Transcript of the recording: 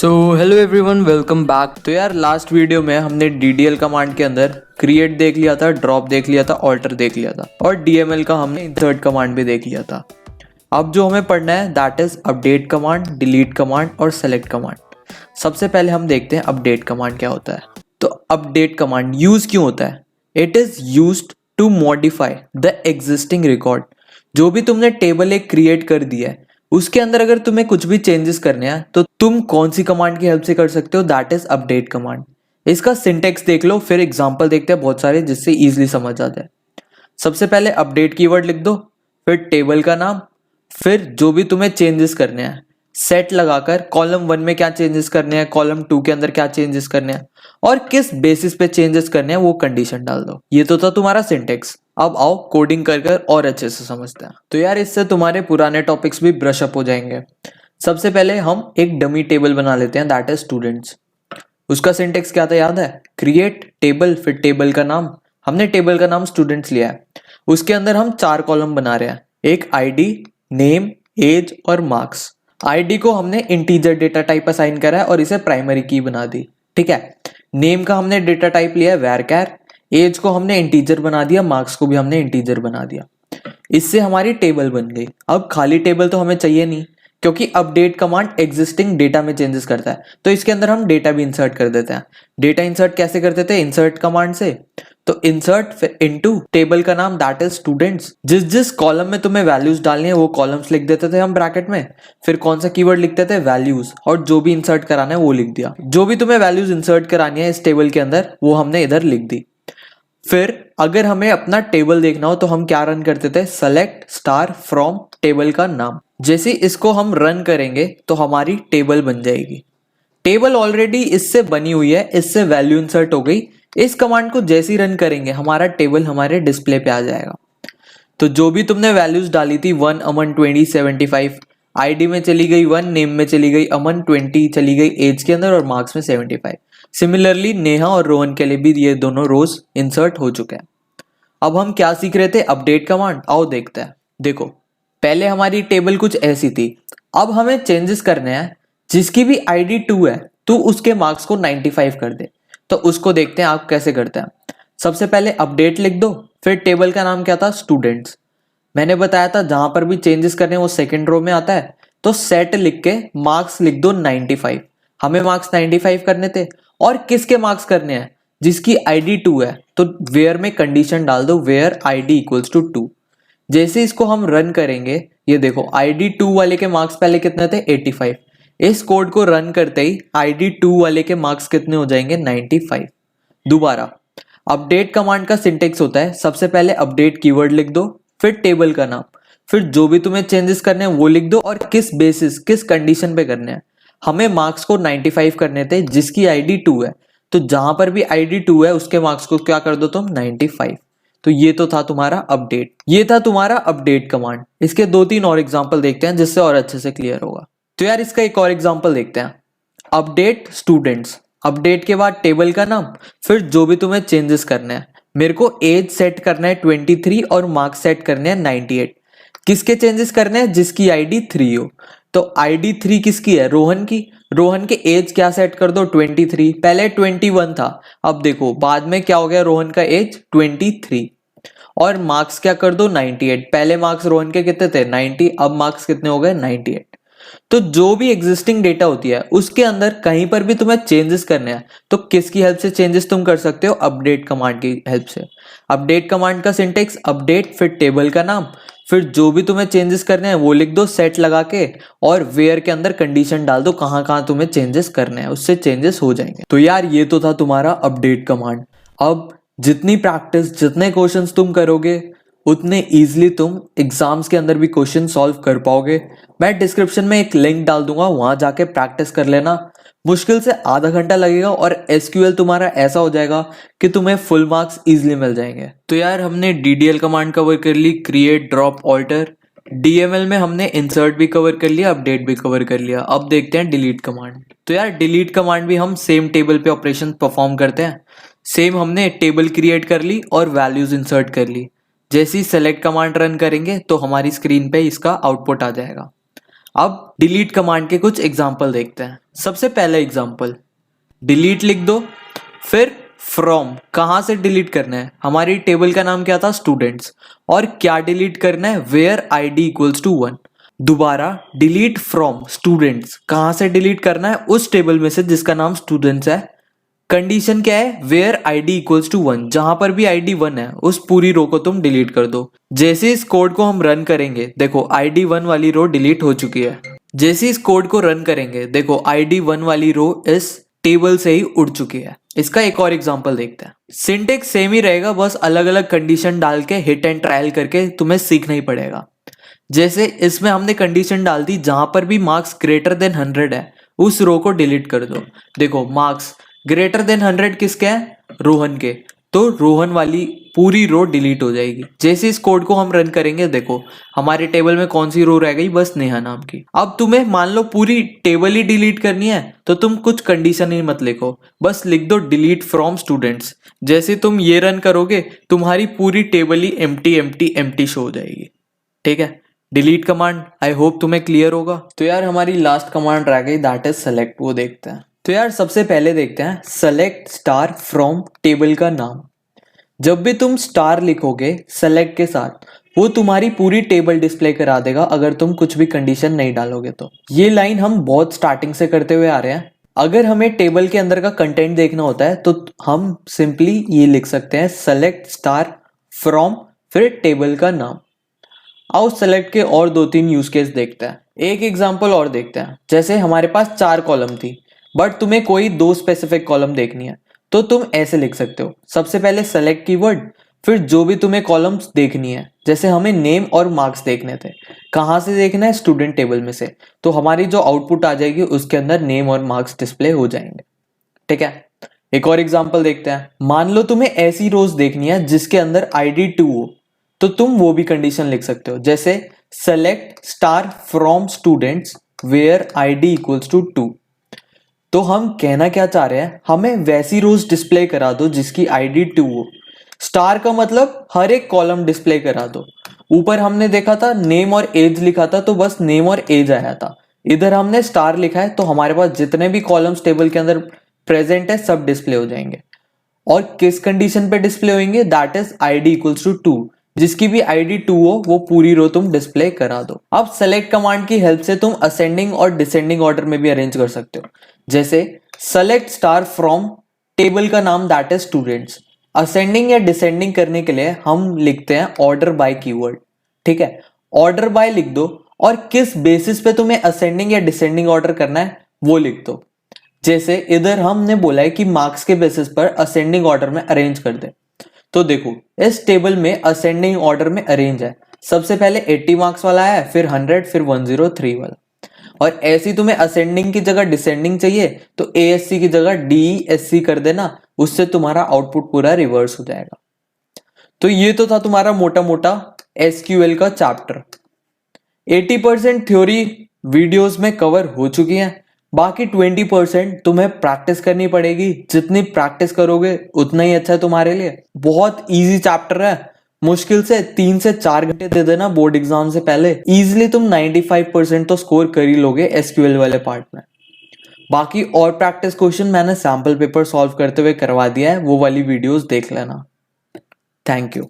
So hello everyone, welcome back. तो यार last video में हमने DDL कमांड के अंदर क्रिएट देख लिया था, ड्रॉप देख लिया था, ऑल्टर देख लिया था और DML का हमने इंसर्ट कमांड भी देख लिया था। अब जो हमें पढ़ना है that is update command, delete command और सेलेक्ट कमांड। सबसे पहले हम देखते हैं अपडेट कमांड क्या होता है। तो अपडेट कमांड यूज क्यों होता है? It is used to modify the existing record. जो भी तुमने टेबल एक क्रिएट कर दिया है उसके अंदर अगर तुम्हें कुछ भी चेंजेस करने हैं तो तुम कौन सी कमांड की हेल्प से कर सकते हो? That is update command. इसका सिंटेक्स देख लो, फिर एग्जांपल देखते हैं बहुत सारे जिससे इजीली समझ आता है। सबसे पहले अपडेट कीवर्ड लिख दो, फिर टेबल का नाम, फिर जो भी तुम्हें चेंजेस करने हैं सेट लगाकर कॉलम 1 में क्या चेंजेस करने हैं, कॉलम 2 के अंदर क्या चेंजेस करने हैं और किस बेसिस पे चेंजेस करने हैं वो कंडीशन डाल दो। ये तो था तुम्हारा सिंटेक्स। अब आओ कोडिंग कर कर और अच्छे से समझते हैं। तो यार इससे तुम्हारे पुराने टॉपिक्स भी ब्रश अप हो जाएंगे। सबसे पहले हम एक डमी टेबल बना लेते हैं दैट इज स्टूडेंट्स। उसका सिंटेक्स क्या था याद है? क्रिएट टेबल, फिर टेबल का नाम। हमने टेबल का नाम स्टूडेंट्स लिया है। उसके अंदर हम 4 कॉलम बना रहे हैं, एक आईडी, नेम, एज और मार्क्स। आईडी को हमने इंटीजर डेटा टाइप असाइन करा है और इसे प्राइमरी की बना दी, ठीक है। नेम का हमने डेटा टाइप लिया है वैरचर, एज को हमने इंटीजर बना दिया, मार्क्स को भी हमने इंटीजर बना दिया। इससे हमारी टेबल बन गई। अब खाली टेबल तो हमें चाहिए नहीं क्योंकि अपडेट कमांड एग्जिस्टिंग डेटा में चेंजेस करता है, तो इसके अंदर हम डेटा भी इंसर्ट कर देते हैं। डेटा इंसर्ट कैसे करते थे? इंसर्ट कमांड से। तो इंसर्ट इनटू टेबल का नाम दैट इज स्टूडेंट्स। जिस जिस कॉलम में तुम्हें वैल्यूज डालनी है वो कॉलम्स लिख देते थे हम ब्रैकेट में, फिर कौन सा कीवर्ड लिखते थे? वैल्यूज, और जो भी इंसर्ट कराना है वो लिख दिया। जो भी तुम्हें वैल्यूज इंसर्ट करानी है इस टेबल के अंदर वो हमने इधर लिख दी। फिर अगर हमें अपना टेबल देखना हो तो हम क्या रन करते थे? सेलेक्ट स्टार फ्रॉम टेबल का नाम। जैसे इसको हम रन करेंगे तो हमारी टेबल बन जाएगी। टेबल ऑलरेडी इससे बनी हुई है, इससे वैल्यू इंसर्ट हो गई। इस कमांड को जैसे ही रन करेंगे हमारा टेबल हमारे डिस्प्ले पे आ जाएगा। तो जो भी तुमने वैल्यूज डाली थी 1 अमन 20 75, आईडी में चली गई 1, नेम में चली गई अमन, 20 चली गई एज के अंदर और मार्क्स में 75। सिमिलरली नेहा और रोहन के लिए भी ये दोनों रोज इंसर्ट हो चुके हैं। अब हम क्या सीख रहे थे? Update command. आओ देखते हैं। देखो पहले हमारी टेबल कुछ ऐसी थी, अब हमें चेंजेस करने हैं। जिसकी भी आईडी 2 है तो उसके मार्क्स को 95 कर दे। तो उसको देखते हैं आप कैसे करते हैं। सबसे पहले अपडेट लिख दो, फिर टेबल का नाम क्या था? स्टूडेंट्स। मैंने बताया था जहां पर भी चेंजेस करने हैं वो सेकंड रो में आता है। तो सेट लिख के मार्क्स लिख दो 95। हमें मार्क्स 95 करने थे और किसके मार्क्स करने हैं? जिसकी आईडी 2 है तो वेयर में कंडीशन डाल दो, वेयर आईडी इक्वल्स टू 2। जैसे इसको हम रन करेंगे ये देखो आईडी 2 वाले के मार्क्स पहले कितने थे? 85। इस कोड को रन करते ही आईडी 2 वाले के मार्क्स कितने हो जाएंगे? 95। दोबारा अपडेट कमांड का सिंटेक्स होता है, सबसे पहले अपडेट कीवर्ड लिख दो, फिर टेबल का नाम, फिर जो भी तुम्हें चेंजेस करने हैं वो लिख दो और किस बेसिस, किस कंडीशन पे करने हैं। हमें मार्क्स को 95 करने थे जिसकी आईडी 2 है, तो जहां पर भी आईडी 2 है उसके मार्क्स को क्या कर दो तुम? 95। तो ये तो था तुम्हारा अपडेट, ये था तुम्हारा अपडेट कमांड। इसके 2-3 और एग्जांपल देखते हैं जिससे और अच्छे से क्लियर होगा। तो यार इसका एक और एग्जांपल देखते हैं। अपडेट स्टूडेंट्स, अपडेट के बाद टेबल का नाम, फिर जो भी तुम्हें चेंजेस करने हैं। मेरे को एज सेट करना है 23 और मार्क्स सेट करने हैं 98। किसके चेंजेस करने हैं? जिसकी आईडी 3 हो। तो आईडी 3 किसकी है? रोहन की। रोहन के एज क्या सेट कर दो? 23। पहले 21 था, अब देखो बाद में क्या हो गया? रोहन का एज 23 और मार्क्स क्या कर दो? 98। पहले मार्क्स रोहन के कितने थे? 90, अब मार्क्स कितने हो गए? 98। तो जो भी एग्जिस्टिंग डेटा होती है उसके अंदर कहीं पर भी तुम्हें चेंजेस करने हैं तो किसकी हेल्प से चेंजेस तुम कर सकते हो? अपडेट कमांड की हेल्प से। अपडेट कमांड का सिंटेक्स अपडेट, फिर टेबल का नाम, फिर जो भी तुम्हें चेंजेस करने हैं वो लिख दो सेट लगा के और वेयर के अंदर कंडीशन डाल दो कहां कहां तुम्हें चेंजेस करने हैं, उससे चेंजेस हो जाएंगे। तो यार ये तो था तुम्हारा अपडेट कमांड। अब जितनी प्रैक्टिस, जितने क्वेश्चंस तुम करोगे उतने इजीली तुम एग्जाम्स के अंदर भी क्वेश्चन सॉल्व कर पाओगे। मैं डिस्क्रिप्शन में एक लिंक डाल दूंगा, वहां जाके प्रैक्टिस कर लेना। मुश्किल से आधा घंटा लगेगा और एसक्यूएल तुम्हारा ऐसा हो जाएगा कि तुम्हें फुल मार्क्स इजीली मिल जाएंगे। तो यार हमने DDL कमांड कवर कर ली, क्रिएट, ड्रॉप, ऑल्टर। DML में हमने इंसर्ट भी कवर कर लिया, अपडेट भी कवर कर लिया। अब देखते हैं डिलीट कमांड। तो यार डिलीट कमांड भी हम सेम टेबल पे ऑपरेशन परफॉर्म करते हैं। सेम हमने टेबल क्रिएट कर ली और वैल्यूज इंसर्ट कर ली। जैसे ही सेलेक्ट कमांड रन करेंगे तो हमारी स्क्रीन पे इसका आउटपुट आ जाएगा। अब डिलीट कमांड के कुछ एग्जाम्पल देखते हैं। सबसे पहला एग्जाम्पल, डिलीट लिख दो, फिर फ्रॉम, कहाँ से डिलीट करना है, हमारी टेबल का नाम क्या था, स्टूडेंट्स, और क्या डिलीट करना है, वेयर ID इक्वल्स टू 1। दोबारा डिलीट फ्रॉम स्टूडेंट्स, कहाँ से डिलीट करना है, उस टेबल में से जिसका नाम स्टूडेंट्स है। कंडीशन क्या है, वेयर ID इक्वल्स टू 1, जहां पर भी ID 1 है उस पूरी रो को तुम डिलीट कर दो। जैसे इस कोड को हम रन करेंगे, देखो ID 1 वाली रो डिलीट हो चुकी है। जैसे इस कोड को रन करेंगे, देखो ID 1 वाली रो इस टेबल से ही उड़ चुकी है। इसका एक और एग्जांपल देखते हैं। सिंटेक्स सेम ही रहेगा, बस अलग अलग कंडीशन डाल के हिट एंड ट्रायल करके तुम्हें सीखना ही पड़ेगा। जैसे इसमें हमने कंडीशन डाल दी, जहां पर भी मार्क्स ग्रेटर देन 100 है उस रो को डिलीट कर दो। देखो मार्क्स ग्रेटर देन 100 किसके हैं, रोहन के, तो रोहन वाली पूरी रो डिलीट हो जाएगी। जैसे इस कोड को हम रन करेंगे, देखो हमारे टेबल में कौन सी रो रह गई, बस नेहा नाम की। अब तुम्हें मान लो पूरी टेबल ही डिलीट करनी है, तो तुम कुछ कंडीशन ही मत लिखो, बस लिख दो डिलीट फ्रॉम स्टूडेंट्स। जैसे तुम ये रन करोगे, तुम्हारी पूरी टेबल ही एम्प्टी एम्प्टी एम्प्टी शो हो जाएगी। ठीक है, डिलीट कमांड आई होप तुम्हें क्लियर होगा। तो यार हमारी लास्ट कमांड रह गई, दैट इज सेलेक्ट, वो देखते हैं। तो यार सबसे पहले देखते हैं सेलेक्ट स्टार फ्रॉम टेबल का नाम। जब भी तुम स्टार लिखोगे सेलेक्ट के साथ, वो तुम्हारी पूरी टेबल डिस्प्ले करा देगा अगर तुम कुछ भी कंडीशन नहीं डालोगे तो। ये लाइन हम बहुत स्टार्टिंग से करते हुए आ रहे हैं। अगर हमें टेबल के अंदर का कंटेंट देखना होता है तो हम सिंपली ये लिख सकते हैं सेलेक्ट स्टार फ्रॉम, फिर टेबल का नाम। आओ सेलेक्ट के और 2-3 यूज केस देखते हैं। एक एग्जांपल और देखते हैं। जैसे हमारे पास 4 कॉलम थी, बट तुम्हें कोई 2 स्पेसिफिक कॉलम देखनी है, तो तुम ऐसे लिख सकते हो। सबसे पहले सेलेक्ट कीवर्ड, फिर जो भी तुम्हें कॉलम्स देखनी है। जैसे हमें नेम और मार्क्स देखने थे, कहाँ से देखना है, स्टूडेंट टेबल में से, तो हमारी जो आउटपुट आ जाएगी उसके अंदर नेम और मार्क्स डिस्प्ले हो जाएंगे। ठीक है, एक और एग्जांपल देखते हैं। मान लो तुम्हें ऐसी रोज देखनी है जिसके अंदर ID 2 हो, तो तुम वो भी कंडीशन लिख सकते हो। जैसे select star from students where ID equals to 2। तो हम कहना क्या चाह रहे हैं, हमें वैसी रोज डिस्प्ले करा दो जिसकी ID 2 हो। स्टार का मतलब हर एक कॉलम डिस्प्ले करा दो। ऊपर हमने देखा था नेम और एज लिखा था, तो बस नेम और एज आया था। इधर हमने स्टार लिखा है, तो हमारे पास जितने भी कॉलम्स टेबल के अंदर प्रेजेंट है सब डिस्प्ले हो जाएंगे। और किस कंडीशन पे डिस्प्ले होंगे, that is ID equals to 2। जिसकी भी ID 2 हो वो पूरी रो तुम डिस्प्ले करा दो। अब सेलेक्ट कमांड की हेल्प से तुम असेंडिंग और डिसेंडिंग ऑर्डर में भी अरेंज कर सकते हो। जैसे सेलेक्ट स्टार फ्रॉम टेबल का नाम दैट इज स्टूडेंट्स। असेंडिंग या डिसेंडिंग करने के लिए हम लिखते हैं ऑर्डर बाय कीवर्ड। ठीक है, ऑर्डर बाय लिख दो, और किस बेसिस पे तुम्हें असेंडिंग या डिसेंडिंग ऑर्डर करना है वो लिख दो। जैसे इधर हमने बोला है कि मार्क्स के बेसिस पर असेंडिंग ऑर्डर में अरेंज कर दे, तो देखो इस टेबल में असेंडिंग ऑर्डर में अरेंज है। सबसे पहले 80 मार्क्स वाला है, फिर 100, फिर 103 वाला। और ऐसी तुम्हें असेंडिंग की जगह डिसेंडिंग चाहिए तो ASC की जगह DESC कर देना, उससे तुम्हारा आउटपुट पूरा रिवर्स हो जाएगा। तो ये तो था तुम्हारा मोटा मोटा SQL का चैप्टर। 80% थ्योरी वीडियोस में कवर हो चुकी है, बाकी 20% तुम्हें प्रैक्टिस करनी पड़ेगी। जितनी प्रैक्टिस करोगे उतना ही अच्छा है तुम्हारे लिए। बहुत इजी चैप्टर है, मुश्किल से 3 से 4 घंटे दे देना बोर्ड एग्जाम से पहले, इजिली तुम 95% तो स्कोर कर ही लोगे SQL वाले पार्ट में। बाकी और प्रैक्टिस क्वेश्चन मैंने सैंपल पेपर सॉल्व करते हुए करवा दिया है, वो वाली वीडियोस देख लेना। Thank you.